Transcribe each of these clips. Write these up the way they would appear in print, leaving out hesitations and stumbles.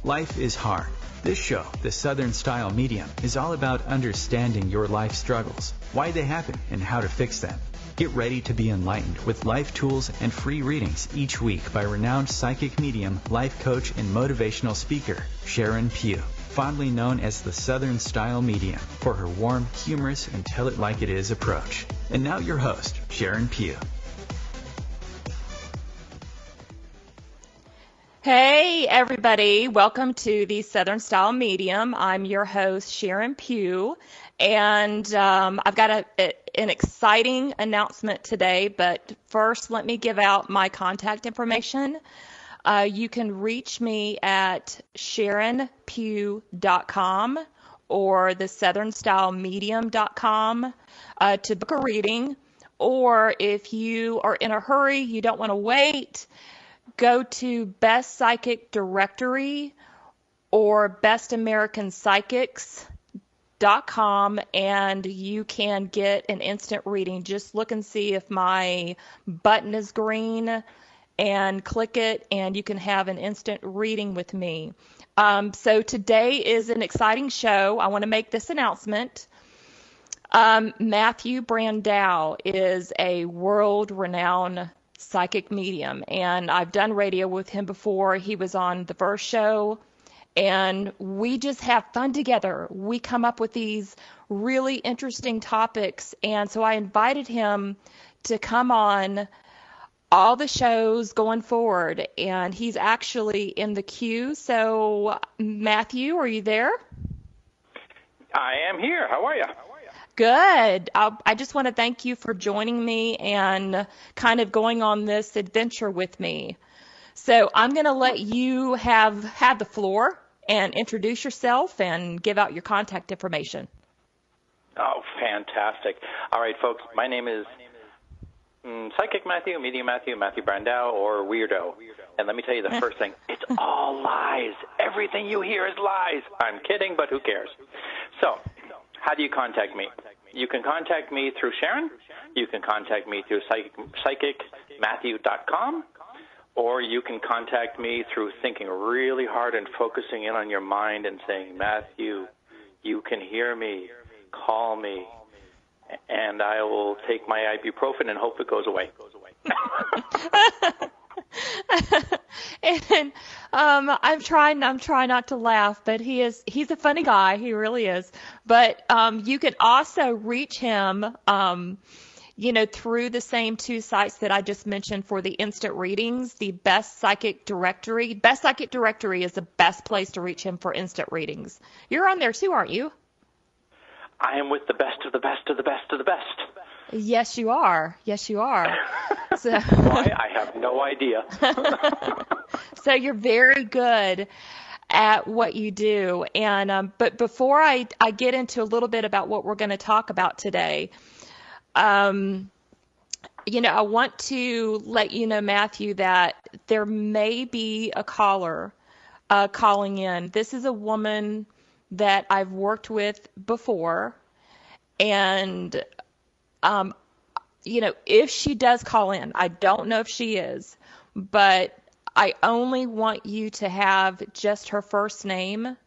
Life is hard. This show, The Southern Style Medium, is all about understanding your life struggles, why they happen, and how to fix them. Get ready to be enlightened with life tools and free readings each week by renowned psychic medium, life coach, and motivational speaker, Sharon Pugh, fondly known as the Southern Style Medium for her warm, humorous, and tell-it-like-it-is approach. And now your host, Sharon Pugh. Hey, everybody. Welcome to the Southern Style Medium. I'm your host, Sharon Pugh, and I've got an exciting announcement today, but first let me give out my contact information. You can reach me at sharonpugh.com or theSouthernStyleMedium.com to book a reading, or if you are in a hurry, you don't want to wait, go to Best Psychic Directory or bestamericanpsychics.com and you can get an instant reading. Just look and see if my button is green and click it and you can have an instant reading with me. So today is an exciting show. I want to make this announcement. Matthew Brandau is a world-renowned psychic medium, and I've done radio with him before. He was on the first show, and we just have fun together. We come up with these really interesting topics, and so I invited him to come on all the shows going forward, and he's actually in the queue. So, Matthew, are you there? I am here. How are you? Good. I just want to thank you for joining me and kind of going on this adventure with me. So I'm going to let you have the floor and introduce yourself and give out your contact information. Oh, fantastic. All right, folks, my name is Psychic Matthew, Medium Matthew, Matthew Brandau, or Weirdo. And let me tell you the first thing, it's all lies. Everything you hear is lies. I'm kidding, but who cares? So, how do you contact me? You can contact me through Sharon. You can contact me through psychicmatthew.com. Or you can contact me through thinking really hard and focusing in on your mind and saying, Matthew, you can hear me. Call me. And I will take my ibuprofen and hope it goes away. And I'm trying not to laugh, but he's a funny guy. He really is. But you can also reach him, through the same two sites that I just mentioned for the instant readings, the Best Psychic Directory. Best Psychic Directory is the best place to reach him for instant readings. You're on there too, aren't you? I am with the best of the best of the best of the best. Yes, you are. Yes, you are. So, why? I have no idea. So you're very good at what you do. And but before I get into a little bit about what we're going to talk about today, I want to let you know, Matthew, that there may be a caller calling in. This is a woman that I've worked with before, and if she does call in, I don't know if she is, but I only want you to have just her first name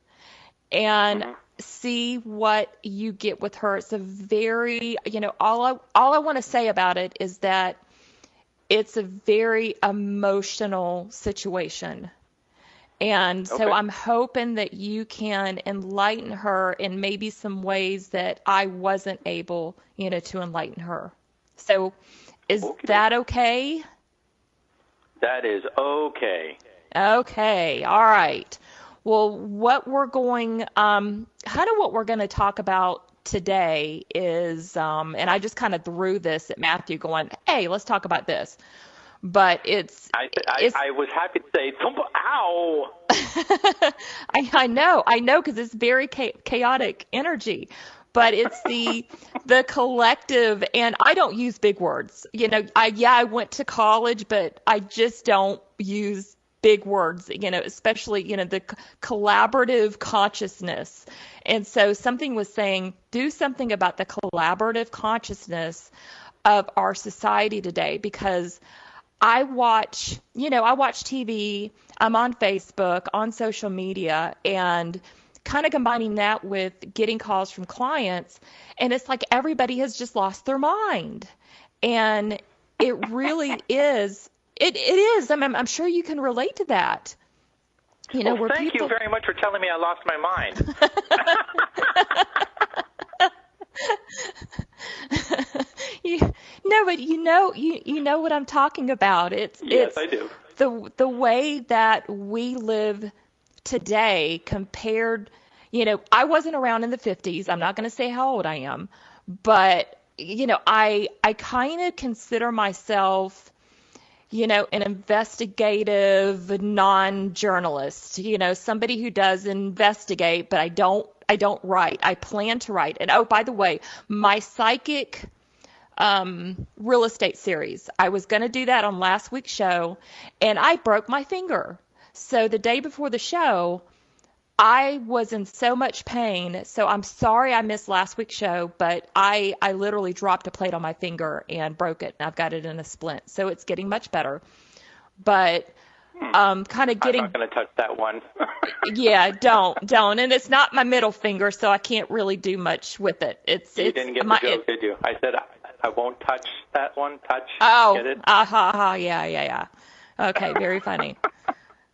and see what you get with her. It's a very, all I want to say about it is that it's a very emotional situation. And so I'm hoping that you can enlighten her in maybe some ways that I wasn't able, to enlighten her. So is that okay? That is okay. Okay. All right. Well, what we're going to talk about today is, and I just kind of threw this at Matthew going, hey, let's talk about this. But I was happy to say, ow. I know, because it's very chaotic energy. But it's the collective, and I don't use big words. I went to college, but I just don't use big words, especially, the collaborative consciousness. And so something was saying, do something about the collaborative consciousness of our society today, because I watch, I watch TV, I'm on Facebook, on social media, and kind of combining that with getting calls from clients, and it's like everybody has just lost their mind. And it really is. It is. I'm sure you can relate to that. Well, Where thank people. you very much for telling me I lost my mind. No, but you know what I'm talking about. Yes, It's I do. the way that we live today compared. I wasn't around in the 50s. I'm not going to say how old I am, but I kind of consider myself an investigative non-journalist, somebody who does investigate, but I don't write. I plan to write. And oh, by the way, my psychic real estate series, I was going to do that on last week's show, and I broke my finger. So the day before the show, I was in so much pain. So I'm sorry I missed last week's show, but I literally dropped a plate on my finger and broke it. And I've got it in a splint. So it's getting much better. But kind of getting. I'm not going to touch that one. Yeah, don't. And it's not my middle finger, so I can't really do much with it. You didn't get the joke, did you? I said I won't touch that one. Touch. Oh, get it? Yeah. Okay, very funny.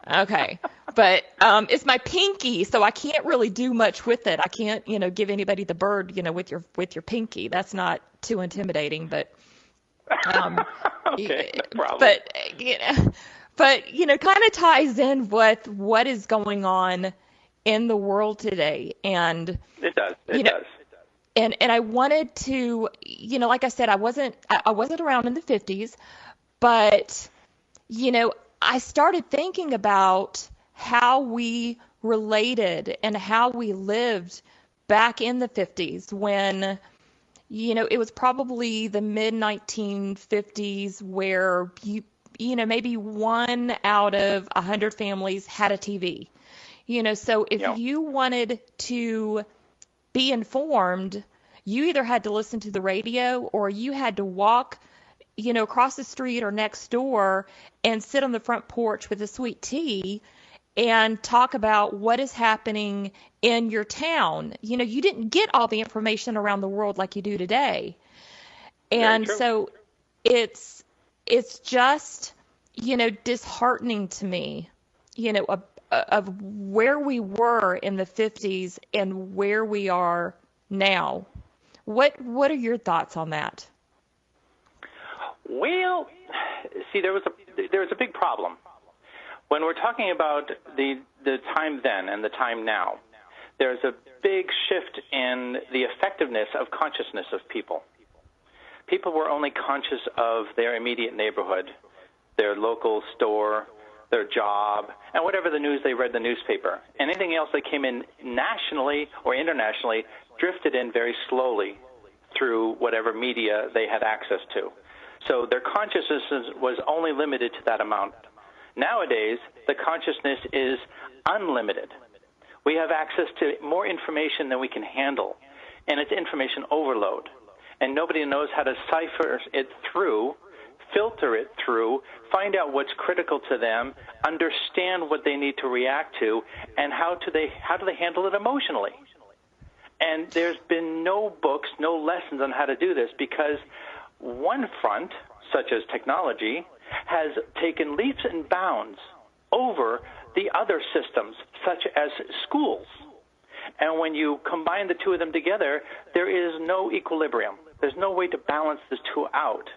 Okay. But it's my pinky, so I can't really do much with it. I can't, give anybody the bird, with your pinky. That's not too intimidating, but okay, no problem. But kind of ties in with what is going on in the world today. And it does. It does. And I wanted to, like I said, I wasn't around in the 50s, but I started thinking about how we related and how we lived back in the 50s when, it was probably the mid 1950s where maybe 1 out of 100 families had a TV. So if you wanted to be informed, you either had to listen to the radio or you had to walk across the street or next door and sit on the front porch with a sweet tea and talk about what is happening in your town. You didn't get all the information around the world like you do today. And so it's just, disheartening to me, of where we were in the 50s and where we are now. What are your thoughts on that? Well, see, there was a big problem. When we're talking about the time then and the time now, there's a big shift in the effectiveness of consciousness of people. People were only conscious of their immediate neighborhood, their local store, their job, and whatever the news they read in the newspaper. Anything else that came in nationally or internationally drifted in very slowly through whatever media they had access to. So their consciousness was only limited to that amount. Nowadays, the consciousness is unlimited. We have access to more information than we can handle, and it's information overload. And nobody knows how to cipher it through, filter it through, find out what's critical to them, understand what they need to react to, and how do they handle it emotionally. And there's been no books, no lessons on how to do this because one front, such as technology, has taken leaps and bounds over the other systems, such as schools. And when you combine the two of them together, there is no equilibrium. There's no way to balance the two out.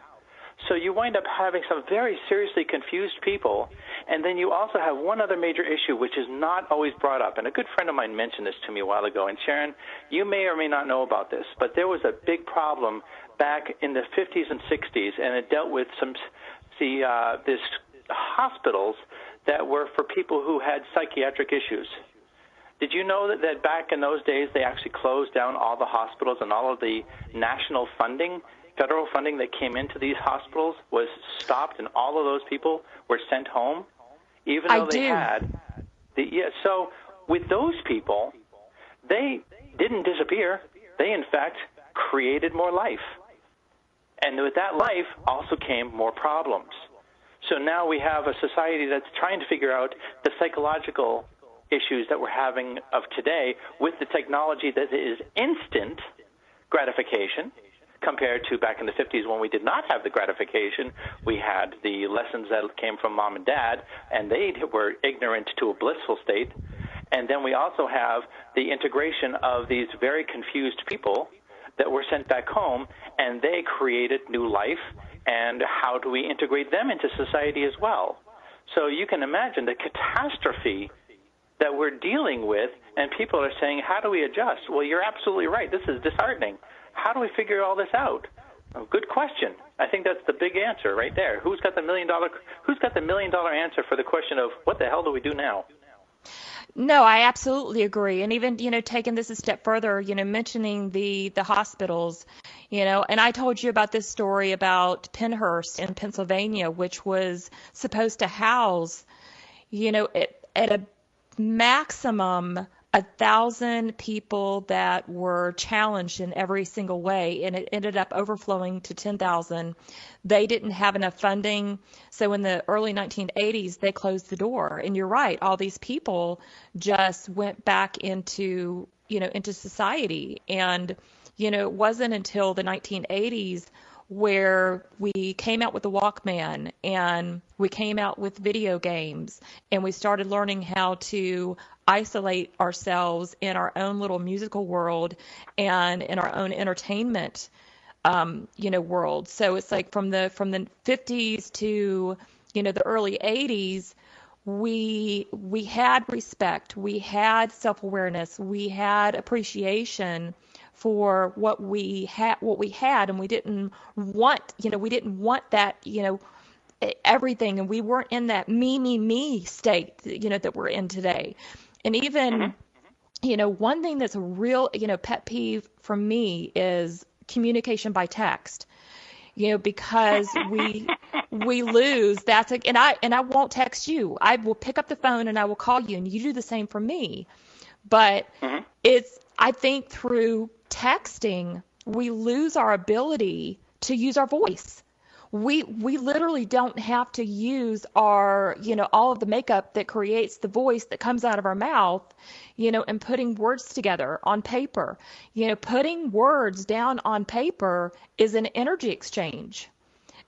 So you wind up having some very seriously confused people, and then you also have one other major issue which is not always brought up. And a good friend of mine mentioned this to me a while ago. And Sharon, you may or may not know about this, but there was a big problem back in the 50s and 60s, and it dealt with this hospitals that were for people who had psychiatric issues. Did you know that back in those days they actually closed down all the hospitals and all of the national funding, federal funding that came into these hospitals was stopped, and all of those people were sent home, even though they had so with those people, they didn't disappear. They, in fact, created more life. And with that life also came more problems. So now we have a society that's trying to figure out the psychological issues that we're having of today with the technology that is instant gratification compared to back in the 50s when we did not have the gratification. We had the lessons that came from mom and dad, and they were ignorant to a blissful state. And then we also have the integration of these very confused people that were sent back home, and they created new life. And how do we integrate them into society as well? So you can imagine the catastrophe that we're dealing with, and people are saying, how do we adjust? Well, you're absolutely right. This is disheartening. How do we figure all this out? Oh, good question. I think that's the big answer right there. Who's got the $1 million answer for the question of what the hell do we do now? No, I absolutely agree. And even, taking this a step further, mentioning the hospitals, and I told you about this story about Pennhurst in Pennsylvania, which was supposed to house, at a maximum 1,000 people that were challenged in every single way, and it ended up overflowing to 10,000. They didn't have enough funding, so in the early 1980s, they closed the door. And you're right, all these people just went back into society. And, it wasn't until the 1980s where we came out with the Walkman and we came out with video games and we started learning how to isolate ourselves in our own little musical world and in our own entertainment, world. So it's like from the 50s to, the early 80s, we had respect, we had self-awareness, we had appreciation for what we had, and we didn't want that, everything, and we weren't in that me state, that we're in today. And even, one thing that's a real, pet peeve for me is communication by text. Because we lose. And I won't text you. I will pick up the phone and I will call you, and you do the same for me. But I think through texting, we lose our ability to use our voice. We literally don't have to use our, all of the makeup that creates the voice that comes out of our mouth, and putting words together on paper. Putting words down on paper is an energy exchange.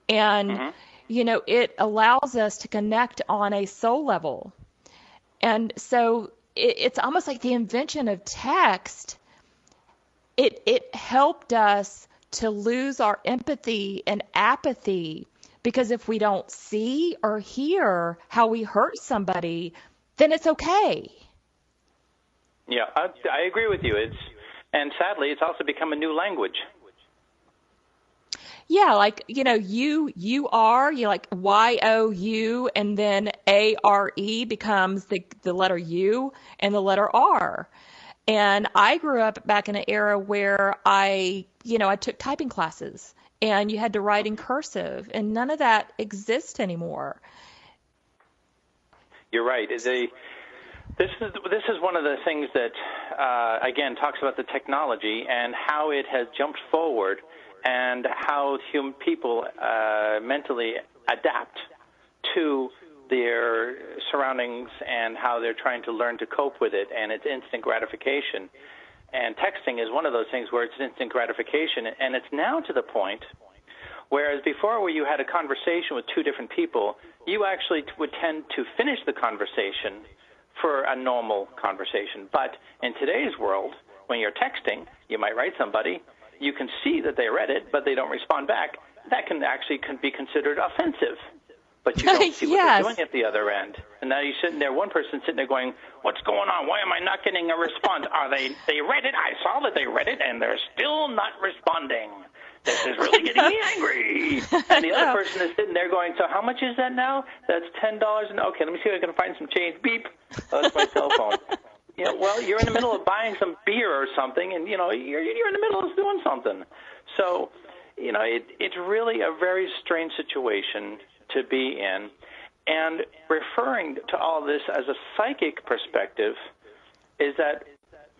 And, it allows us to connect on a soul level. And so it's almost like the invention of text. It helped us to lose our empathy and apathy, because if we don't see or hear how we hurt somebody, then it's okay. Yeah, I agree with you. And sadly, it's also become a new language. Yeah, like, you are, like Y-O-U, and then A-R-E becomes the letter U and the letter R. And I grew up back in an era where I took typing classes, and you had to write in cursive, and none of that exists anymore. You're right. This is one of the things that, again, talks about the technology and how it has jumped forward, and how human people mentally adapt to their surroundings and how they're trying to learn to cope with it, and it's instant gratification. And texting is one of those things where it's instant gratification, and it's now to the point, whereas before where you had a conversation with two different people, you actually would tend to finish the conversation for a normal conversation. But in today's world, when you're texting, you might write somebody, you can see that they read it, but they don't respond back. That can be considered offensive. But you don't see what they're doing at the other end. And now you're sitting there, one person sitting there going, what's going on? Why am I not getting a response? They read it. I saw that they read it, and they're still not responding. This is really getting me angry. And the other person is sitting there going, so how much is that now? That's $10. And okay, let me see if I can find some change. Beep. Oh, that's my cell phone. Well, you're in the middle of buying some beer or something, and, you're in the middle of doing something. So, it's really a very strange situation to be in. And referring to all this as a psychic perspective is that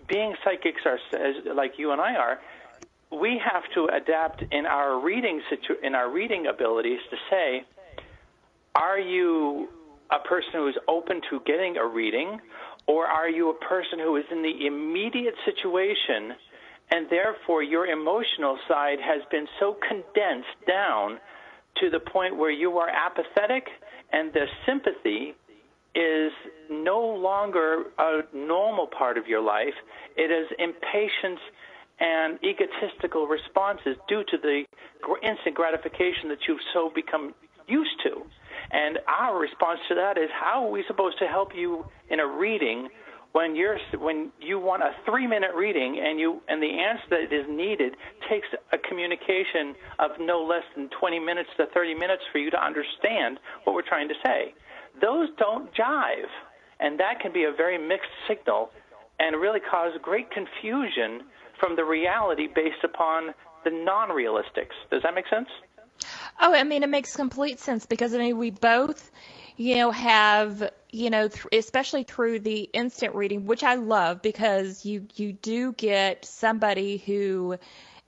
being psychics like you and I are, we have to adapt in our reading abilities to say, Are you a person who is open to getting a reading, or are you a person who is in the immediate situation and therefore your emotional side has been so condensed down to the point where you are apathetic and the sympathy is no longer a normal part of your life? It is impatience and egotistical responses due to the instant gratification that you've so become used to. And our response to that is, how are we supposed to help you in a reading when you want a 3-minute reading and the answer that is needed takes a communication of no less than 20 minutes to 30 minutes for you to understand what we're trying to say? Those don't jive, and that can be a very mixed signal and really cause great confusion from the reality based upon the non-realistics. Does that make sense? Oh, I mean, it makes complete sense because, I mean, we both, have, especially through the instant reading, which I love because you do get somebody who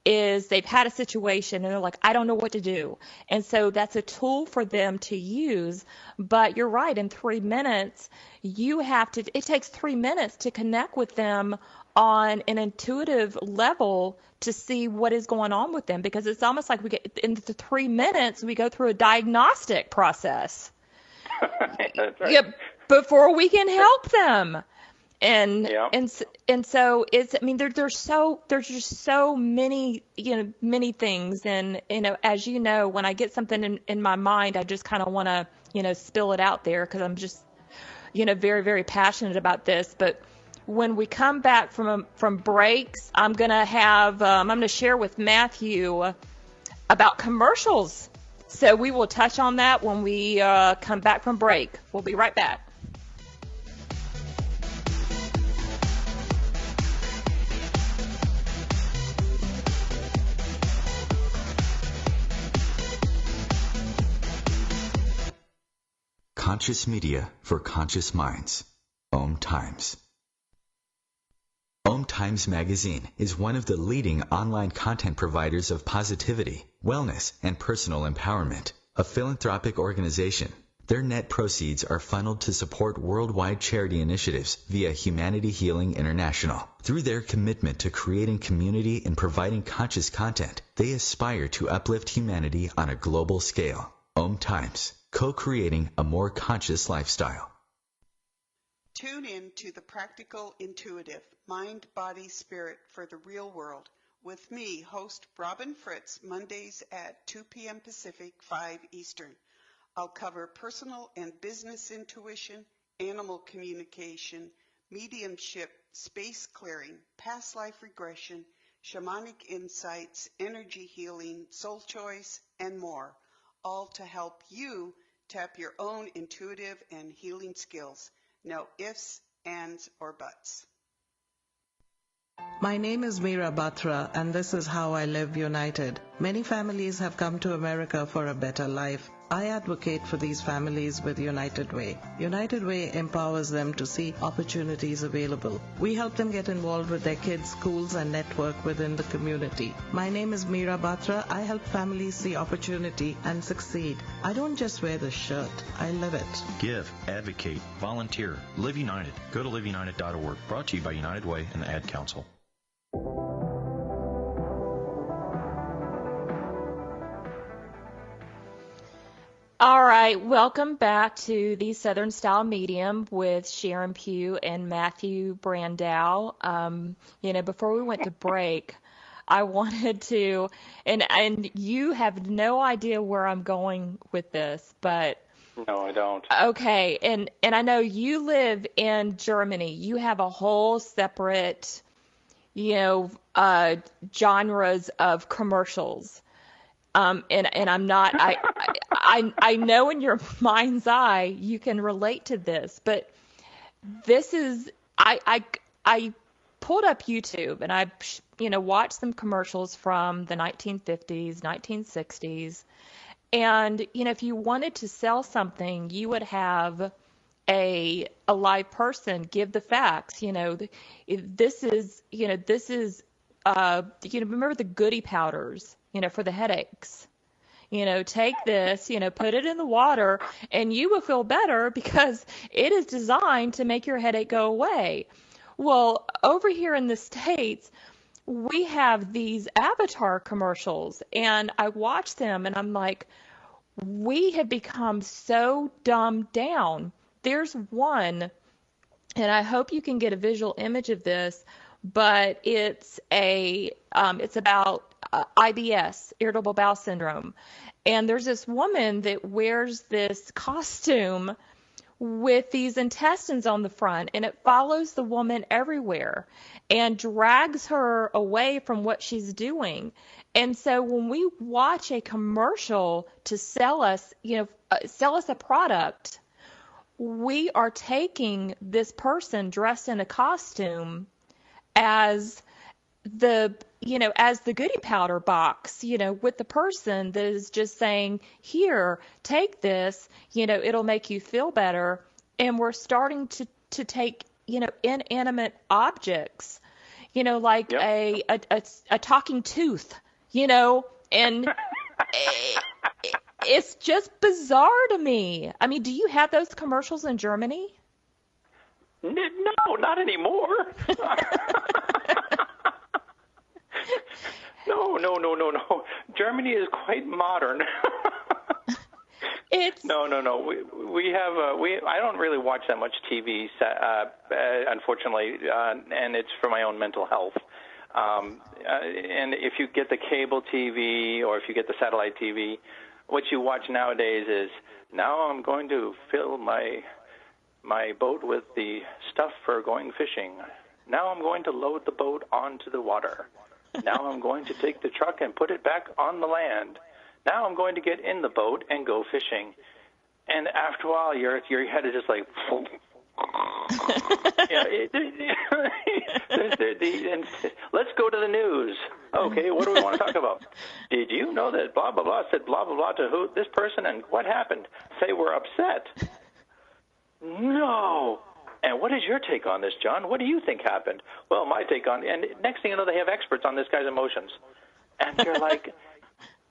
they've had a situation and they're like, I don't know what to do. And so that's a tool for them to use. But you're right, in 3 minutes, it takes 3 minutes to connect with them on an intuitive level to see what is going on with them, because it's almost like we get in the 3 minutes, we go through a diagnostic process. That's right. Yep, before we can help them. And Yeah. and so it's, I mean, there's just so many many things, and as you know, when I get something in my mind, I just kind of want to spill it out there because I'm just very, very passionate about this. But when we come back from breaks, I'm gonna share with Matthew about commercials. So we will touch on that when we come back from break. We'll be right back. Conscious media for conscious minds. OMTimes. OMTimes magazine is one of the leading online content providers of positivity, wellness, and personal empowerment. A philanthropic organization, their net proceeds are funneled to support worldwide charity initiatives via Humanity Healing International. Through their commitment to creating community and providing conscious content, they aspire to uplift humanity on a global scale. OMTimes, co-creating a more conscious lifestyle. Tune in to The Practical Intuitive, Mind, Body, Spirit for the Real World with me, host Robin Fritz, Mondays at 2 p.m. Pacific, 5 Eastern. I'll cover personal and business intuition, animal communication, mediumship, space clearing, past life regression, shamanic insights, energy healing, soul choice, and more, all to help you tap your own intuitive and healing skills. No ifs, ands, or buts. My name is Meera Batra, and this is How I Live United. Many families have come to America for a better life. I advocate for these families with United Way. United Way empowers them to see opportunities available. We help them get involved with their kids' schools and network within the community. My name is Meera Batra. I help families see opportunity and succeed. I don't just wear the shirt, I live it. Give, advocate, volunteer. Live United. Go to liveunited.org. Brought to you by United Way and the Ad Council. All right, welcome back to the Southern Style Medium with Sharon Pugh and Matthew Brandau. Before we went to break, I wanted to, and you have no idea where I'm going with this, but No, I don't. okay, and I know you live in Germany. You have a whole separate, genres of commercials. And I'm not, I know in your mind's eye you can relate to this, but this is, I pulled up YouTube and I, watched some commercials from the 1950s, 1960s. And, if you wanted to sell something, you would have a live person give the facts. This is, remember the goody powders, for the headaches. take this, put it in the water, and you will feel better because it is designed to make your headache go away. Well, over here in the States, we have these Avatar commercials, and I watch them, and I'm like, we have become so dumbed down. There's one, and I hope you can get a visual image of this, but it's about IBS, irritable bowel syndrome. And there's this woman that wears this costume with these intestines on the front, and it follows the woman everywhere and drags her away from what she's doing. And so when we watch a commercial to sell us a product, we are taking this person dressed in a costume as the goodie powder box, with the person that is just saying, here, take this, it'll make you feel better. And we're starting to take, inanimate objects, like a talking tooth, and it's just bizarre to me. I mean, do you have those commercials in Germany? No, not anymore. No. Germany is quite modern. No. We have I don't really watch that much TV, unfortunately, and it's for my own mental health. And if you get the cable TV or if you get the satellite TV, what you watch nowadays is, now I'm going to fill my boat with the stuff for going fishing. Now I'm going to load the boat onto the water. Now I'm going to take the truck and put it back on the land. Now I'm going to get in the boat and go fishing. And after a while, your head is just like, let's go to the news. Okay, what do we want to talk about? Did you know that blah, blah, blah said blah, blah, blah to this person, and what happened? Say we're upset. No. And what is your take on this, John? What do you think happened? Well, my take on, and next thing you know, they have experts on this guy's emotions. And you're like,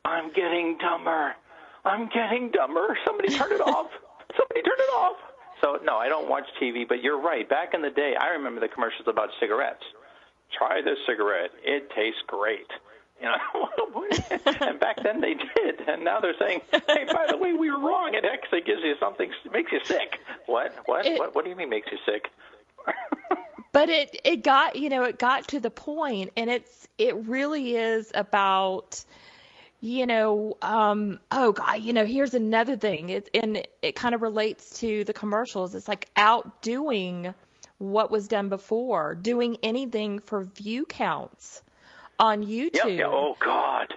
I'm getting dumber. Somebody turn it off. So, no, I don't watch TV, but you're right. Back in the day, I remember the commercials about cigarettes. Try this cigarette. It tastes great. And back then they did, and now they're saying, "Hey, by the way, we were wrong. It actually gives you something, makes you sick." What do you mean makes you sick? But it got to the point, and it really is about, oh God, here's another thing. It kind of relates to the commercials. It's like outdoing what was done before, doing anything for view counts on YouTube. Yep. Oh God,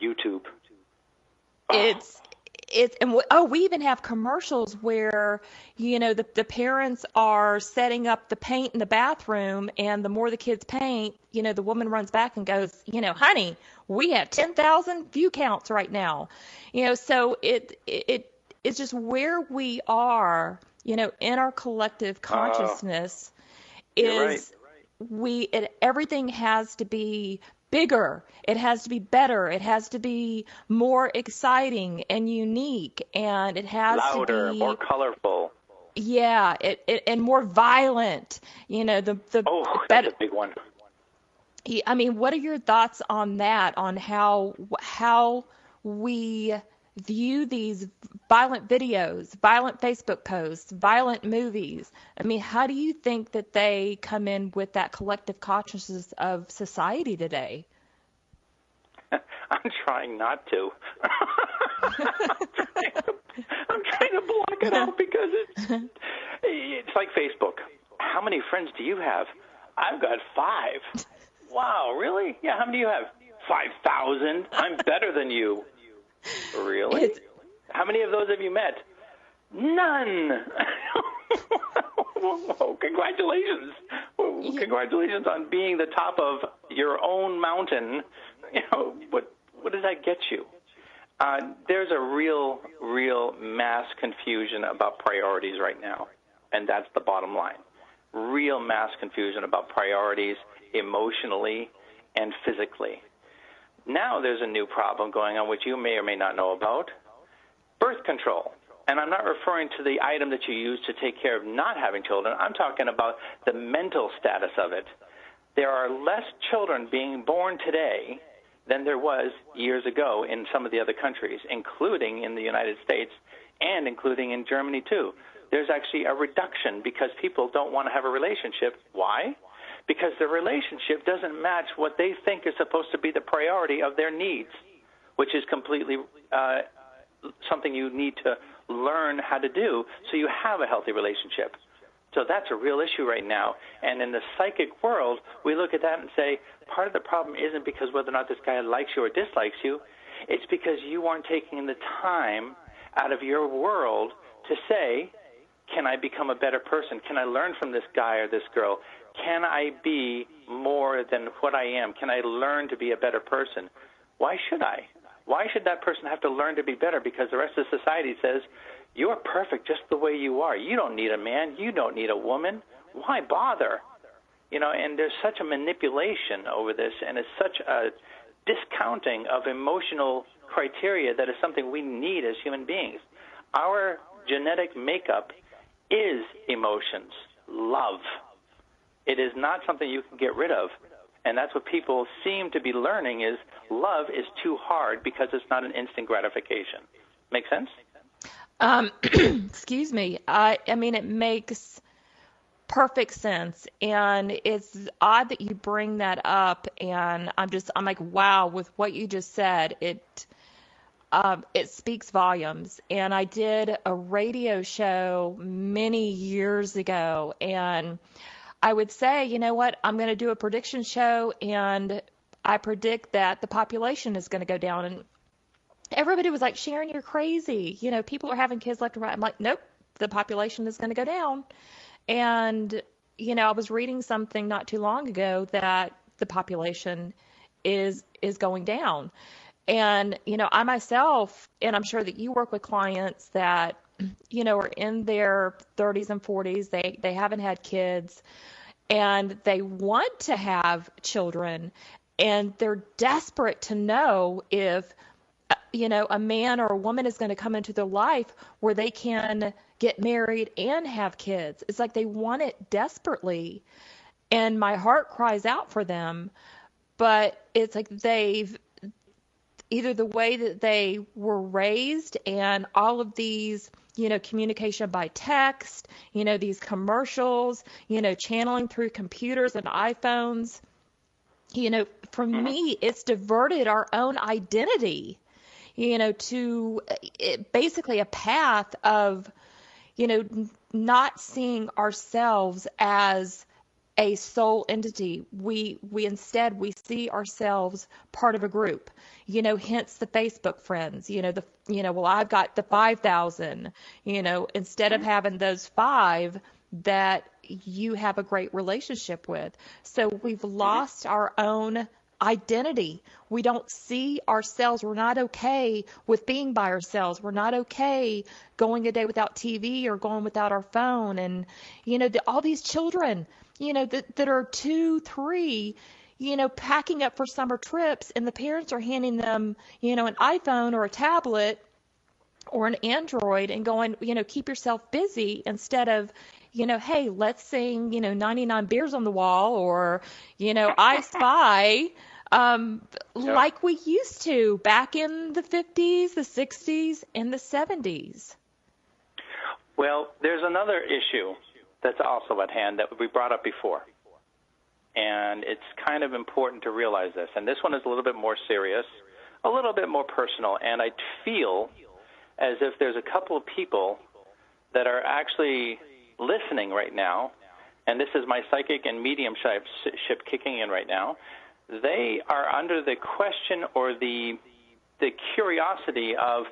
YouTube. We even have commercials where, the parents are setting up the paint in the bathroom, and the more the kids paint, the woman runs back and goes, honey, we have 10,000 view counts right now. So it's just where we are, in our collective consciousness is right. Everything has to be bigger. It has to be better. It has to be more exciting and unique, and it has louder, to be more colorful. Yeah, and more violent. That's a big one. I mean, what are your thoughts on that? On how we view these violent videos, violent Facebook posts, violent movies? I mean, how do you think that they come in with that collective consciousness of society today? I'm trying not to. I'm trying to block it out because it's like Facebook. How many friends do you have? I've got 5. Wow, really? Yeah, how many do you have? 5,000. I'm better than you. Really? How many of those have you met? None. Well, congratulations. Congratulations on being the top of your own mountain. What does that get you? There's a real mass confusion about priorities right now, and that's the bottom line. Real mass confusion about priorities emotionally and physically. Now there's a new problem going on, which you may or may not know about, birth control. And I'm not referring to the item that you use to take care of not having children. I'm talking about the mental status of it. There are less children being born today than there was years ago in some of the other countries, including in the United States and including in Germany too. There's actually a reduction because people don't want to have a relationship. Why? Because the relationship doesn't match what they think is supposed to be the priority of their needs, which is completely something you need to learn how to do so you have a healthy relationship. So that's a real issue right now. And in the psychic world, we look at that and say, part of the problem isn't because whether or not this guy likes you or dislikes you. It's because you aren't taking the time out of your world to say, can I become a better person? Can I learn from this guy or this girl? Can I be more than what I am? Can I learn to be a better person? Why should I? Why should that person have to learn to be better? Because the rest of society says, you're perfect just the way you are. You don't need a man. You don't need a woman. Why bother? And there's such a manipulation over this, and it's such a discounting of emotional criteria that is something we need as human beings. Our genetic makeup is emotions, love. It is not something you can get rid of. And that's what people seem to be learning is love is too hard because it's not an instant gratification. Make sense? Excuse me. I mean, it makes perfect sense. And it's odd that you bring that up. And I'm like, wow, with what you just said, it speaks volumes. And I did a radio show many years ago, and I would say, you know what, I'm going to do a prediction show, and I predict that the population is going to go down. And everybody was like, Sharon, you're crazy. People are having kids left and right. I'm like, nope, the population is going to go down. And, I was reading something not too long ago that the population is going down. And, I myself, and I'm sure that you work with clients that, are in their 30s and 40s. They haven't had kids, and they want to have children, and they're desperate to know if, a man or a woman is going to come into their life where they can get married and have kids. It's like they want it desperately, and my heart cries out for them. But it's like they've either the way that they were raised and all of these, communication by text, these commercials, channeling through computers and iPhones, for me, it's diverted our own identity, to basically a path of, not seeing ourselves as a sole entity. We instead see ourselves part of a group, hence the Facebook friends, well, I've got the 5,000, instead of having those 5 that you have a great relationship with. So we've lost our own identity. We don't see ourselves. We're not okay with being by ourselves. We're not okay going a day without TV or going without our phone. And, all these children, that are 2, 3, packing up for summer trips, and the parents are handing them, an iPhone or a tablet or an Android and going, keep yourself busy instead of, hey, let's sing, 99 Beers on the Wall or, I Spy, like we used to back in the 50s, the 60s, and the 70s. Well, there's another issue that's also at hand that we brought up before. And it's kind of important to realize this. And this one is a little bit more serious, a little bit more personal. And I feel as if there's a couple of people that are actually listening right now, and this is my psychic and mediumship kicking in right now. They are under the question or the curiosity of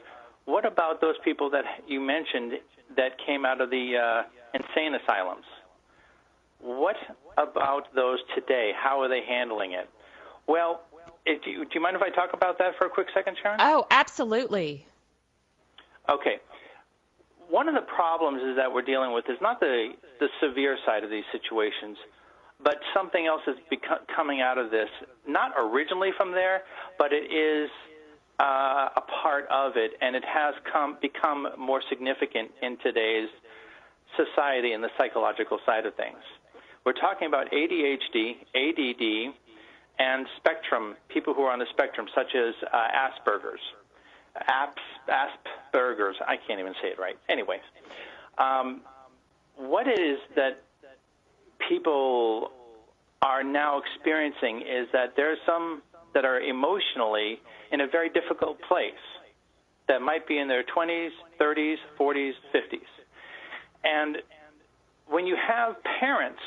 what about those people that you mentioned that came out of the insane asylums? What about those today? How are they handling it? Well, do you mind if I talk about that for a quick second, Sharon? Oh, absolutely. Okay. One of the problems is that we're dealing with is not the severe side of these situations. but something else is coming out of this, not originally from there, but it is a part of it, and it has become more significant in today's society and the psychological side of things. We're talking about ADHD, ADD, and spectrum, people who are on the spectrum, such as Asperger's. Asperger's, I can't even say it right. Anyways, what it is that people are now experiencing is that there are some that are emotionally in a very difficult place that might be in their 20s, 30s, 40s, 50s. And when you have parents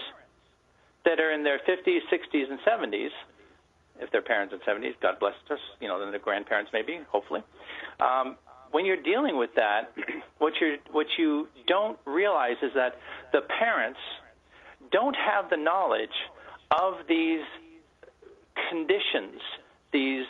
that are in their 50s, 60s, and 70s, if they're parents in 70s, God bless us, then their grandparents maybe, hopefully. When you're dealing with that, what you don't realize is that the parents don't have the knowledge of these conditions, these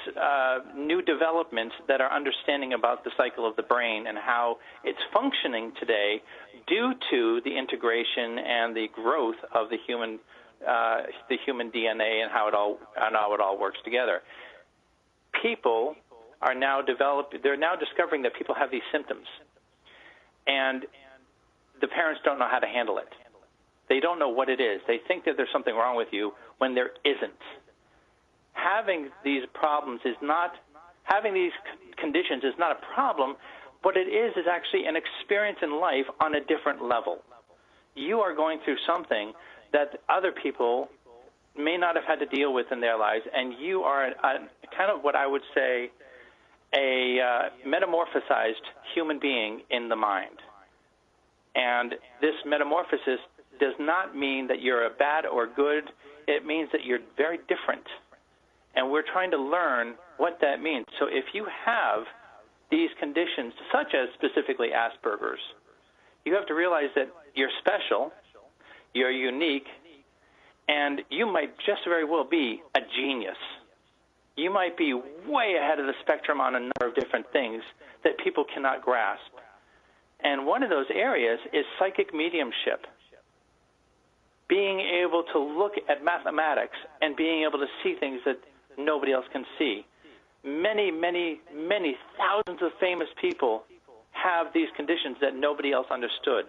new developments that are understanding about the cycle of the brain and how it's functioning today due to the integration and the growth of the human DNA and how it all works together. People are now they're now discovering that people have these symptoms, and the parents don't know how to handle it. They don't know what it is. They think that there's something wrong with you when there isn't. Having these conditions is not a problem. What it is actually an experience in life on a different level. You are going through something that other people may not have had to deal with in their lives, and you are kind of what I would say a metamorphosized human being in the mind. And this metamorphosis does not mean that you're a bad or good. It means that you're very different. And we're trying to learn what that means. So if you have these conditions, such as specifically Asperger's, you have to realize that you're special, you're unique, and you might just very well be a genius. You might be way ahead of the spectrum on a number of different things that people cannot grasp. And one of those areas is psychic mediumship. Being able to look at mathematics and being able to see things that nobody else can see. Many, many, many thousands of famous people have these conditions that nobody else understood.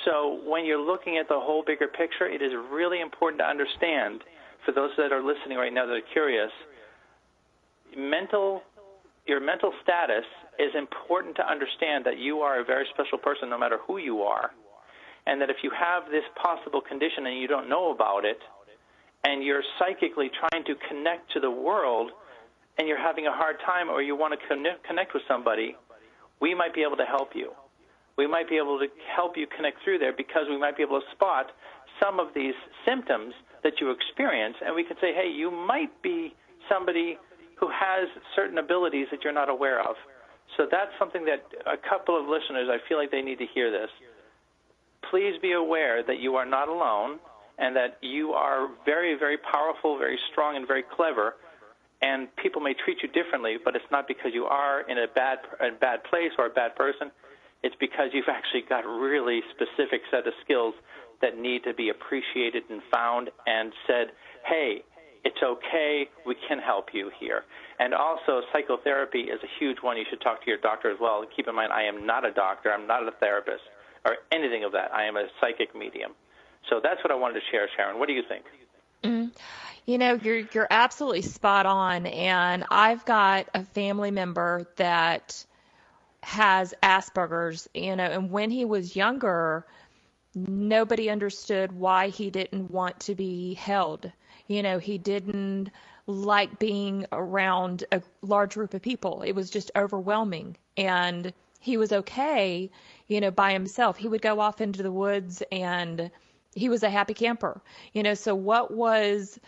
So when you're looking at the whole bigger picture, it is really important to understand, for those that are listening right now that are curious, your mental status is important to understand that you are a very special person no matter who you are, and that if you have this possible condition and you don't know about it, and you're psychically trying to connect to the world, and you're having a hard time or you want to connect with somebody, we might be able to help you. We might be able to help you connect through there because we might be able to spot some of these symptoms that you experience, and we can say, hey, you might be somebody who has certain abilities that you're not aware of. So that's something that a couple of listeners, I feel like they need to hear this. Please be aware that you are not alone and that you are very, very powerful, very strong, and very clever, and people may treat you differently, but it's not because you are in a bad place or a bad person. It's because you've actually got a really specific set of skills that need to be appreciated and found and said, hey, it's okay, we can help you here. And also, psychotherapy is a huge one. You should talk to your doctor as well. Keep in mind, I am not a doctor. I'm not a therapist or anything of that. I am a psychic medium. So that's what I wanted to share, Sharon. What do you think? You're absolutely spot on. And I've got a family member that has Asperger's, and when he was younger, nobody understood why he didn't want to be held. He didn't like being around a large group of people. It was just overwhelming. And he was okay, by himself. He would go off into the woods and he was a happy camper. So what was,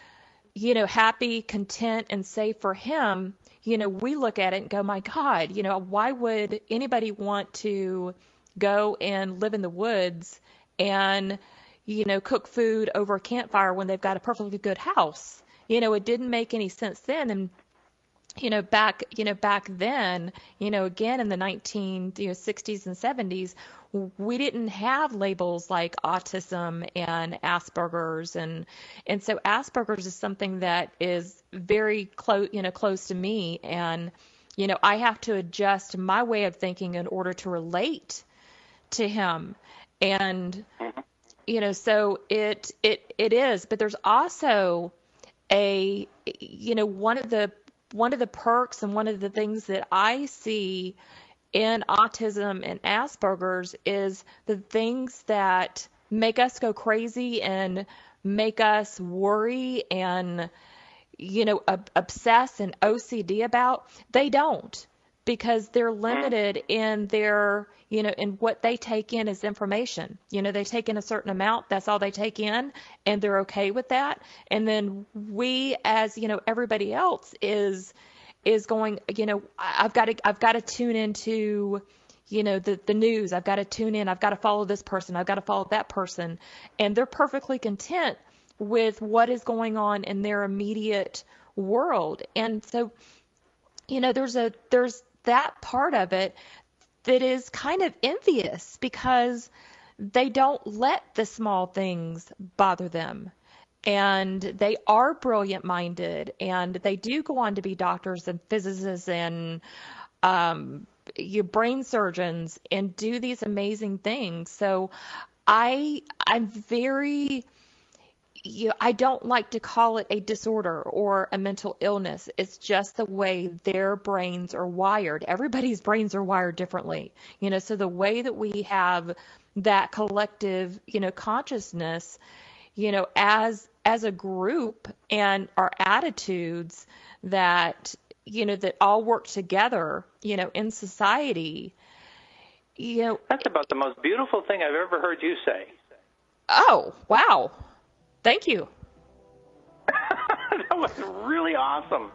happy, content, and safe for him, we look at it and go, my God, why would anybody want to go and live in the woods and cook food over a campfire when they've got a perfectly good house? It didn't make any sense then. And back then, again in the 60s and 70s, we didn't have labels like autism and Asperger's, and so Asperger's is something that is very close to me, and I have to adjust my way of thinking in order to relate to him, and so it is, but there's also a one of the perks and one of the things that I see in autism and Asperger's is the things that make us go crazy and make us worry and, obsess and OCD about. They don't, because they're limited in their, in what they take in as information. They take in a certain amount, that's all they take in, and they're okay with that. And then we, as, everybody else is going, I've got to tune into, the news. I've got to tune in. I've got to follow this person. I've got to follow that person. And they're perfectly content with what is going on in their immediate world. And so, there's that part of it that is kind of envious, because they don't let the small things bother them. And they are brilliant minded, and they do go on to be doctors and physicists and brain surgeons and do these amazing things. So I'm very, I don't like to call it a disorder or a mental illness. It's just the way their brains are wired. Everybody's brains are wired differently, so the way that we have that collective, consciousness, as a group, and our attitudes that, that all work together, in society, That's about the most beautiful thing I've ever heard you say. Oh, wow. Thank you. That was really awesome.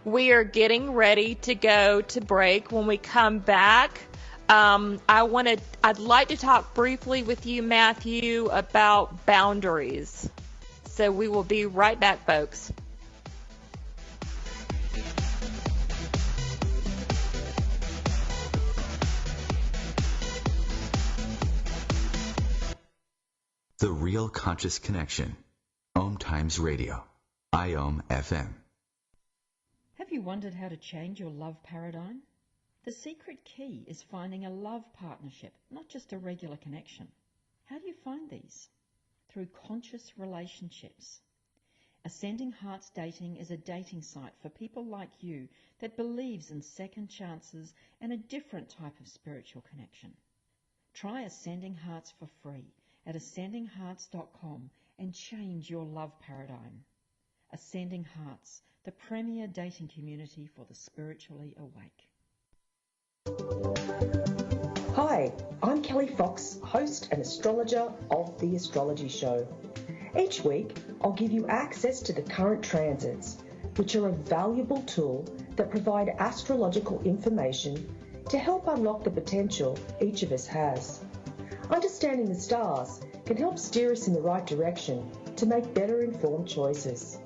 We are getting ready to go to break. When we come back, I'd like to talk briefly with you, Matthew, about boundaries. So we will be right back, folks. The Real Conscious Connection. OMTimes Radio. IOM FM. Have you wondered how to change your love paradigm? The secret key is finding a love partnership, not just a regular connection. How do you find these? Through conscious relationships. Ascending Hearts Dating is a dating site for people like you that believes in second chances and a different type of spiritual connection. Try Ascending Hearts for free at ascendinghearts.com and change your love paradigm. Ascending Hearts, the premier dating community for the spiritually awake. Hi, I'm Kelly Fox, host and astrologer of The Astrology Show. Each week, I'll give you access to the current transits, which are a valuable tool that provide astrological information to help unlock the potential each of us has. Understanding the stars can help steer us in the right direction to make better informed choices.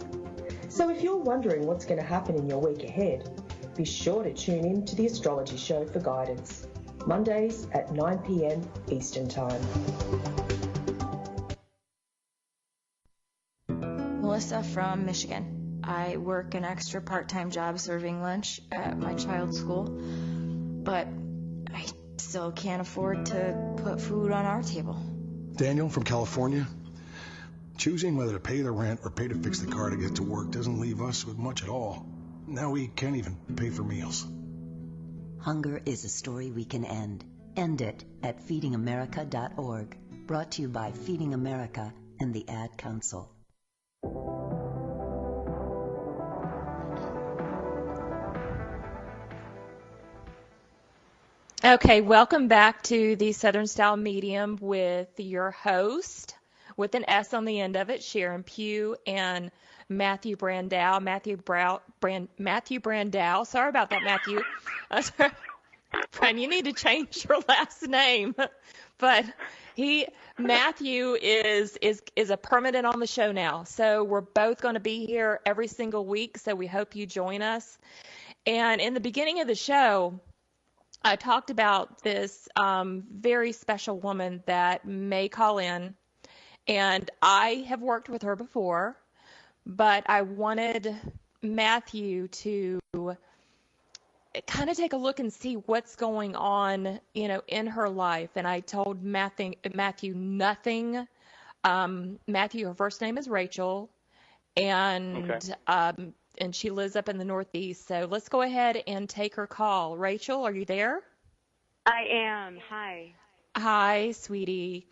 So if you're wondering what's going to happen in your week ahead, be sure to tune in to The Astrology Show for guidance, Mondays at 9 p.m. Eastern Time. Melissa from Michigan. I work an extra part-time job serving lunch at my child's school, but I still can't afford to put food on our table. Daniel from California. Choosing whether to pay the rent or pay to fix the car to get to work doesn't leave us with much at all. Now we can't even pay for meals. Hunger is a story we can end. End it at feedingamerica.org. Brought to you by Feeding America and the Ad Council. Okay, welcome back to the Southern Style Medium with your host, with an S on the end of it, Sharon Pugh, and Matthew Brandau. Matthew Brandau. Sorry about that, Matthew. Brian, you need to change your last name. But Matthew is a permanent on the show now. So we're both going to be here every single week. So we hope you join us. And in the beginning of the show, I talked about this very special woman that may call in. And I have worked with her before, but I wanted Matthew to kind of take a look and see what's going on, in her life. And I told Matthew nothing. Matthew, her first name is Rachel, and Okay. And she lives up in the Northeast. So let's go ahead and take her call. Rachel, are you there? I am. Hi. Hi, sweetie.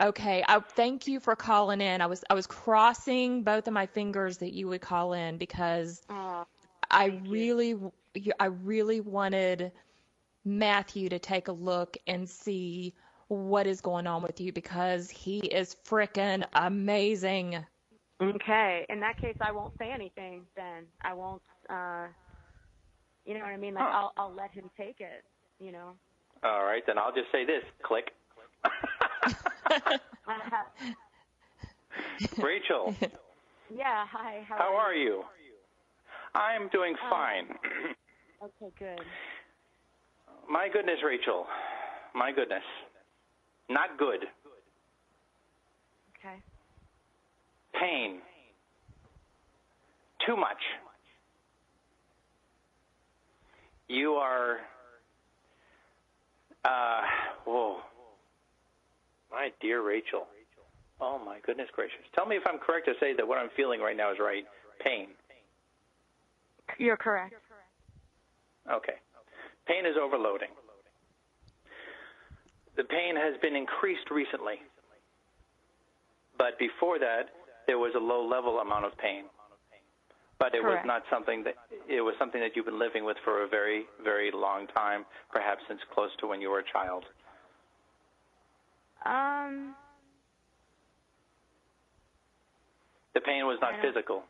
Okay, thank you for calling in. I was crossing both of my fingers that you would call in because I really wanted Matthew to take a look and see what is going on with you because he is frickin' amazing. Okay. In that case, I won't say anything then. I won't, you know what I mean? Like, I'll let him take it, All right, then I'll just say this. Click. Rachel. Yeah, hi. How are you? I'm doing fine. Okay, good. My goodness, Rachel. My goodness. Not good. Okay. Pain. Too much. You are, whoa. My dear Rachel. Oh, my goodness gracious. Tell me if I'm correct to say that what I'm feeling right now is right. Pain. You're correct. Okay. Pain is overloading. The pain has been increased recently. But before that, there was a low-level amount of pain. But it was not something that, it was something that you've been living with for a very, very long time, perhaps since close to when you were a child. The pain was not physical.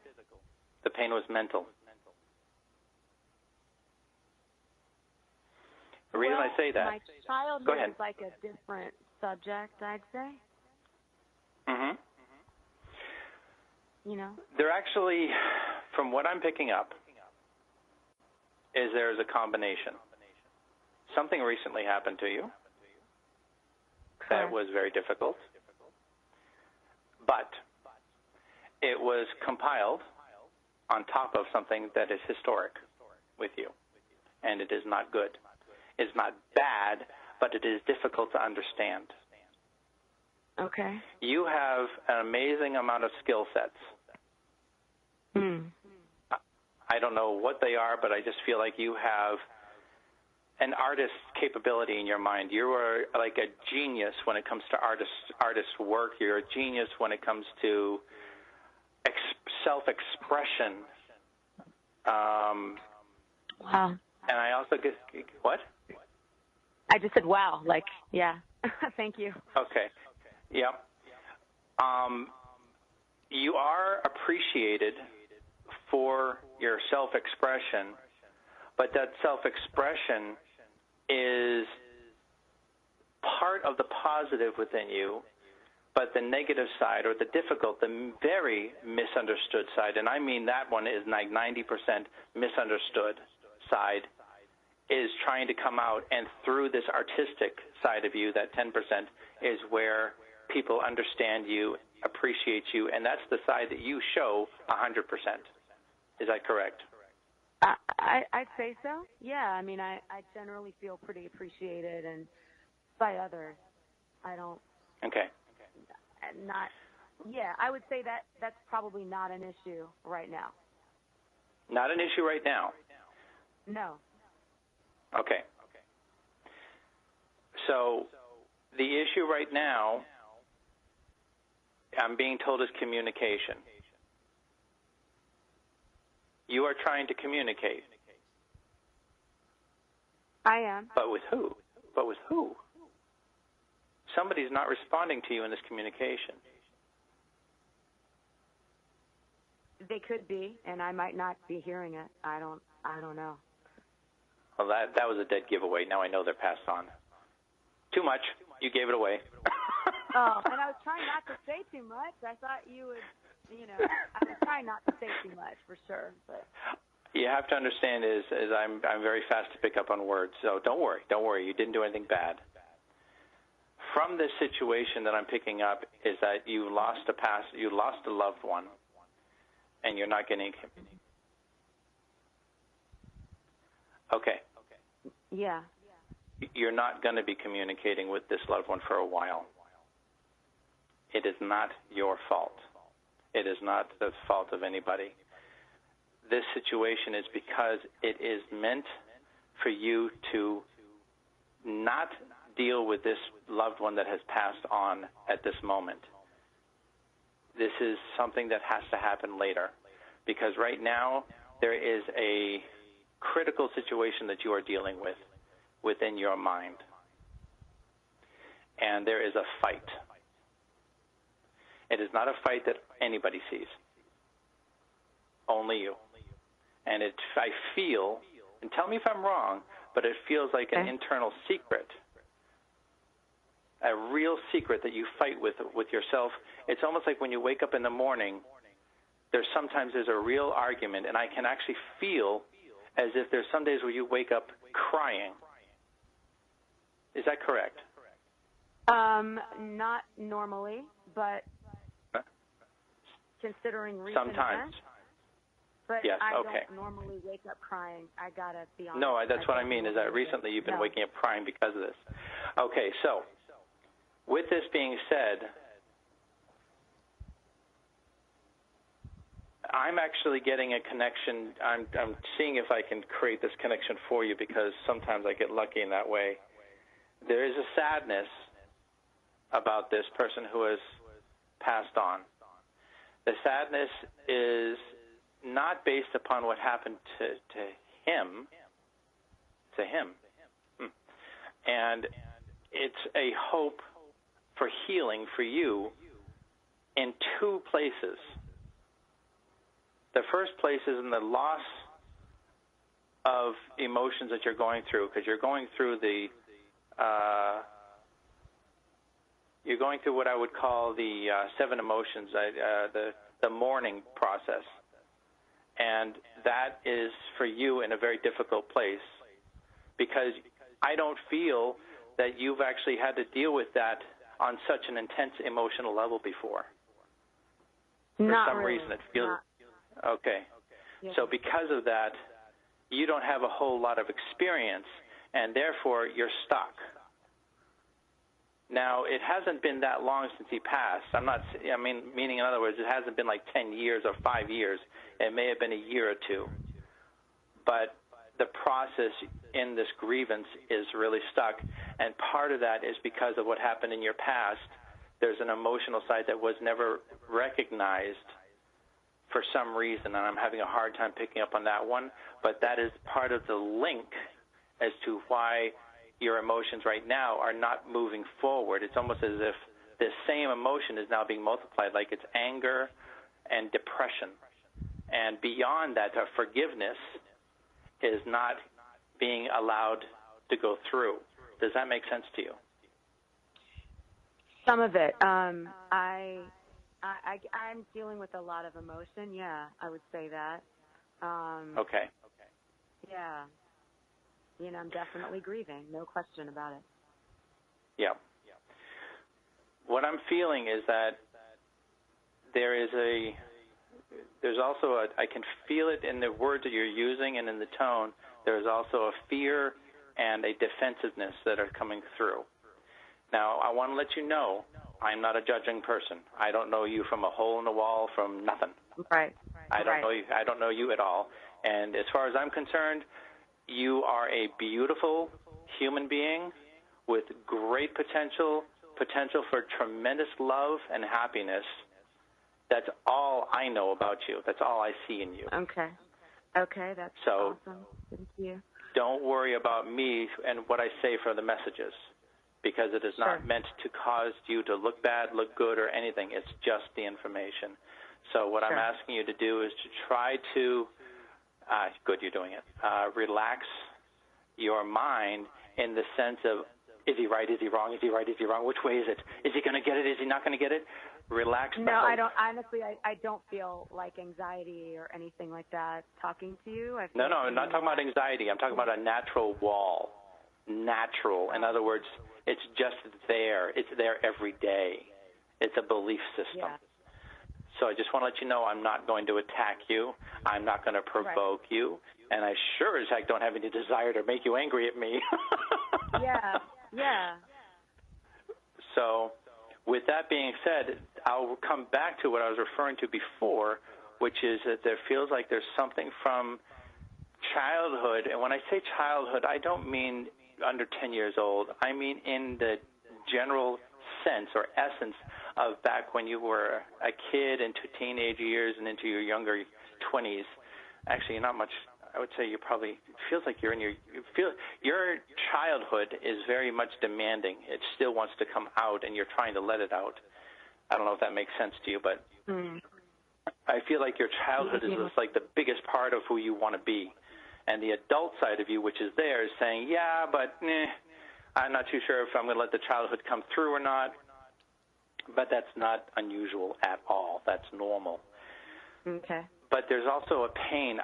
The pain was mental. The reason I say that. My childhood Go ahead. is like a different subject, I'd say. Mm-hmm. There actually, from what I'm picking up, is there's a combination. Something recently happened to you that was very difficult, but it was compiled on top of something that is historic with you, and it is not good. It's not bad, but it is difficult to understand. Okay. You have an amazing amount of skill sets. I don't know what they are, but I just feel like you have an artist's capability in your mind. You are like a genius when it comes to artist work. You're a genius when it comes to self-expression. Wow. And I also get, what? I just said wow, yeah. Thank you. Okay. Yep. You are appreciated for your self-expression, but that self-expression is part of the positive within you, but the negative side or the difficult, the very misunderstood side, and I mean that one is like 90% misunderstood side, is trying to come out, and through this artistic side of you, that 10% is where people understand you, appreciate you, and that's the side that you show 100%. Is that correct? I'd say so. Yeah, I mean, I generally feel pretty appreciated and by others. I don't. Okay. I would say that's probably not an issue right now. Not an issue right now? No. Okay. So the issue right now, I'm being told, is communication. You are trying to communicate. I am. But with who? Somebody's not responding to you in this communication. They could be, and I might not be hearing it. I don't know. Well, that was a dead giveaway. Now I know they're passed on. Too much. You gave it away. Oh, and I was trying not to say too much. I thought you would, I was trying not to say too much for sure. But you have to understand is I'm very fast to pick up on words. So don't worry. You didn't do anything bad. From this situation that I'm picking up is that you lost a loved one, and you're not getting. Okay. Yeah. You're not going to be communicating with this loved one for a while. It is not your fault. It is not the fault of anybody. This situation is because it is meant for you to not deal with this loved one that has passed on at this moment. This is something that has to happen later, because right now there is a critical situation that you are dealing with within your mind. And there is a fight. It is not a fight that anybody sees. Only you. And I feel, and tell me if I'm wrong, but it feels like an internal secret, a real secret that you fight with yourself. It's almost like when you wake up in the morning, sometimes there's a real argument, and I can actually feel as if there's some days where you wake up crying. Is that correct? Not normally, but considering recent sometimes. events. But yes, I okay. don't normally wake up crying. I gotta be honest. No, that's what I mean, is that recently you've been waking up crying because of this. Okay, so with this being said, I'm actually getting a connection. I'm seeing if I can create this connection for you, because sometimes I get lucky in that way. There is a sadness about this person who has passed on. The sadness is not based upon what happened to him. And it's a hope for healing for you in two places. The first place is in the loss of emotions that you're going through, because you're going through what I would call the 7 emotions, the mourning process. And that is for you in a very difficult place, because I don't feel that you've actually had to deal with that on such an intense emotional level before. For some reason it feels... Okay. Yeah. So because of that, you don't have a whole lot of experience, and therefore you're stuck. Now, it hasn't been that long since he passed. Meaning in other words, it hasn't been like 10 years or 5 years. It may have been a year or two. But the process in this grievance is really stuck, and part of that is because of what happened in your past. There's an emotional side that was never recognized for some reason, and I'm having a hard time picking up on that one, but that is part of the link as to why your emotions right now are not moving forward. It's almost as if this same emotion is now being multiplied, like it's anger and depression. And beyond that, forgiveness is not being allowed to go through. Does that make sense to you? Some of it. I'm dealing with a lot of emotion. Yeah, I would say that. Okay. Yeah. I'm definitely grieving. No question about it. Yeah. What I'm feeling is that there's also I can feel it in the words that you're using and in the tone. There's also a fear and a defensiveness that are coming through. Now, I want to let you know, I'm not a judging person. I don't know you from a hole in the wall, from nothing. Right. I don't know you at all. And as far as I'm concerned, you are a beautiful human being with great potential for tremendous love and happiness. That's all I know about you. That's all I see in you. Okay, that's awesome. Thank you. Don't worry about me and what I say for the messages, because it is not meant to cause you to look bad, look good, or anything. It's just the information. So what I'm asking you to do is to try to, good, you're doing it, relax your mind in the sense of Is he right? Is he wrong? Is he right? Is he wrong? Which way is it? Is he going to get it? Is he not going to get it? Relax the No, hope. I don't. Honestly, I don't feel like anxiety or anything like that talking to you. I feel No, I'm not talking about anxiety. I'm talking about a natural wall. Natural. In other words, it's just there. It's there every day. It's a belief system. Yeah. So I just want to let you know I'm not going to attack you. I'm not going to provoke you. And I sure as heck don't have any desire to make you angry at me. Yeah. So with that being said, I'll come back to what I was referring to before, which is that there feels like there's something from childhood. And when I say childhood, I don't mean under 10 years old. I mean in the general sense or essence of back when you were a kid into teenage years and into your younger 20s. Actually, not much. I would say you probably feels like you're in your childhood is very much demanding. It still wants to come out, and you're trying to let it out. I don't know if that makes sense to you, but I feel like your childhood is like the biggest part of who you want to be, and the adult side of you, which is there, is saying, yeah, but I'm not too sure if I'm going to let the childhood come through or not. But that's not unusual at all. That's normal. Okay. But there's also a pain.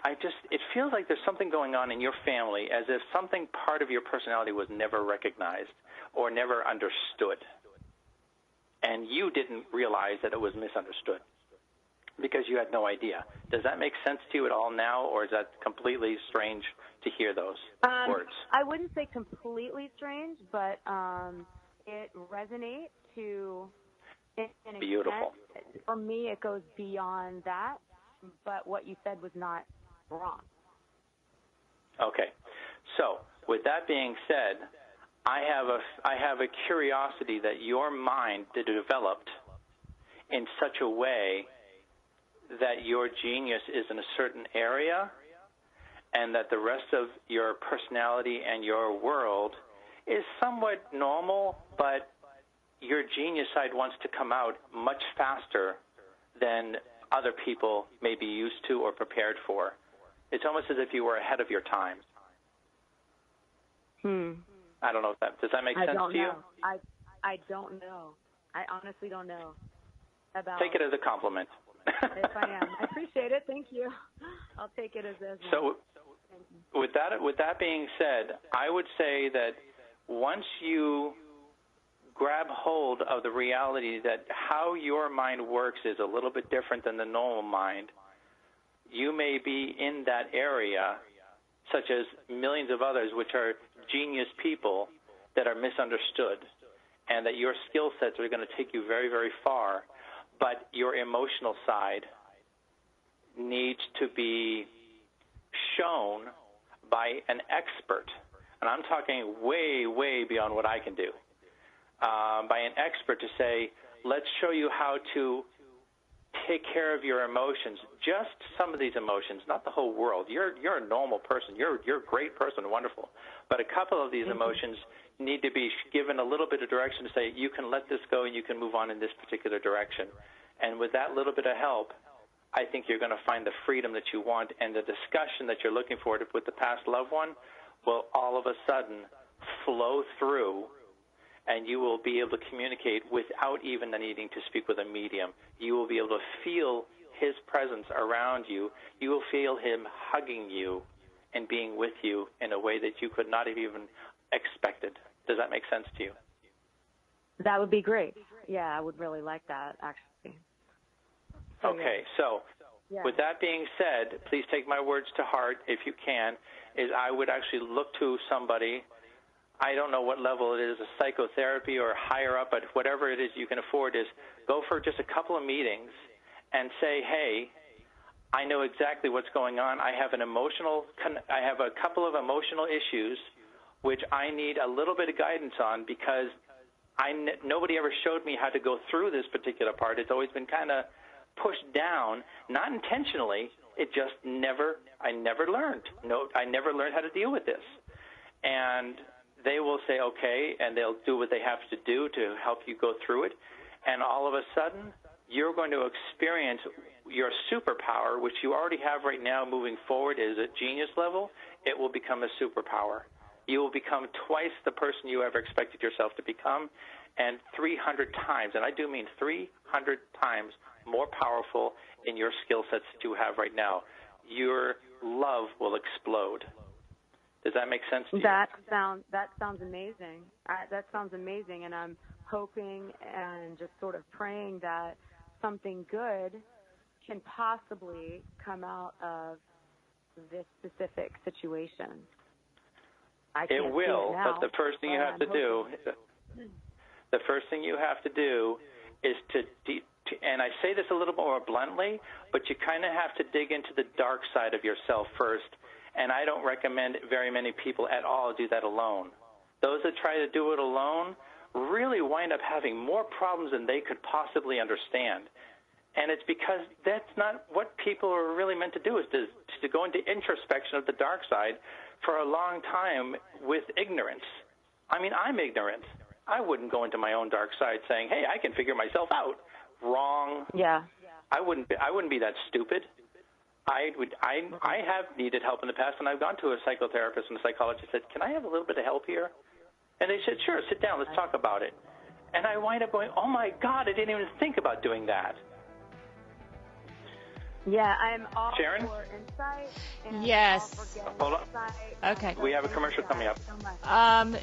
It feels like there's something going on in your family as if something part of your personality was never recognized or never understood. And you didn't realize that it was misunderstood because you had no idea. Does that make sense to you at all now, or is that completely strange to hear those words? I wouldn't say completely strange, but it resonates to an Beautiful. extent. For me, it goes beyond that. But what you said was not wrong. Okay. So, with that being said, I have a curiosity that your mind developed in such a way that your genius is in a certain area and that the rest of your personality and your world is somewhat normal, but your genius side wants to come out much faster than other people may be used to or prepared for. It's almost as if you were ahead of your time. I don't know if that does that make sense to you? I don't know. I honestly don't know. Take it as a compliment. If I am, I appreciate it. Thank you. I'll take it as so. With that being said, I would say that once you grab hold of the reality that how your mind works is a little bit different than the normal mind, you may be in that area, such as millions of others, which are genius people that are misunderstood, and that your skill sets are going to take you very, very far, but your emotional side needs to be shown by an expert. And I'm talking way, way beyond what I can do. By an expert to say, let's show you how to take care of your emotions, just some of these emotions, not the whole world. You're a normal person. You're a great person, wonderful. But a couple of these emotions need to be given a little bit of direction to say, you can let this go and you can move on in this particular direction. And with that little bit of help, I think you're going to find the freedom that you want, and the discussion that you're looking for with the past loved one will all of a sudden flow through, and you will be able to communicate without even needing to speak with a medium. You will be able to feel his presence around you. You will feel him hugging you and being with you in a way that you could not have even expected. Does that make sense to you? That would be great. Yeah, I would really like that, actually. Okay, so with that being said, please take my words to heart if you can, is I would actually look to somebody, I don't know what level it is, a psychotherapy or higher up, but whatever it is you can afford, is go for just a couple of meetings and say, hey, I know exactly what's going on. I have a couple of emotional issues which I need a little bit of guidance on because nobody ever showed me how to go through this particular part. It's always been kind of pushed down, not intentionally. I never learned. No, I never learned how to deal with this. And they will say, okay, and they'll do what they have to do to help you go through it. And all of a sudden, you're going to experience your superpower, which you already have right now moving forward is at genius level. It will become a superpower. you will become twice the person you ever expected yourself to become, and 300 times, and I do mean 300 times more powerful in your skill sets that you have right now. Your love will explode. Does that make sense to you? That sounds amazing. That sounds amazing, and I'm hoping and just sort of praying that something good can possibly come out of this specific situation. It will, but the first thing you have to do, is to, and I say this a little more bluntly, but you kind of have to dig into the dark side of yourself first, and I don't recommend very many people at all do that alone. Those that try to do it alone really wind up having more problems than they could possibly understand. And it's because that's not what people are really meant to do, is to go into introspection of the dark side for a long time with ignorance. I mean, I'm ignorant. I wouldn't go into my own dark side saying, hey, I can figure myself out. Wrong. Yeah. I wouldn't be that stupid. I have needed help in the past, and I've gone to a psychotherapist and a psychologist and said, can I have a little bit of help here? And they said, sure, sit down, let's talk about it. And I wind up going, oh, my God, I didn't even think about doing that. Yeah, I'm all Sharon? for insight. And Yes. Hold on. Okay. We have a commercial coming up.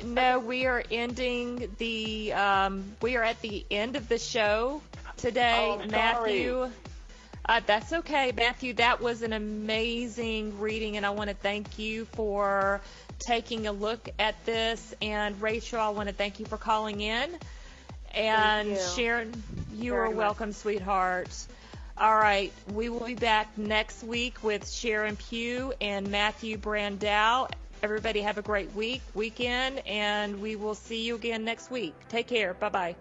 No, we are ending the, we are at the end of the show today. Oh, I'm Matthew. That's okay, Matthew. That was an amazing reading, and I want to thank you for taking a look at this. And Rachel, I want to thank you for calling in. And Sharon, you are welcome, sweetheart. All right, we will be back next week with Sharon Pugh and Matthew Brandau. Everybody have a great weekend, and we will see you again next week. Take care. Bye-bye.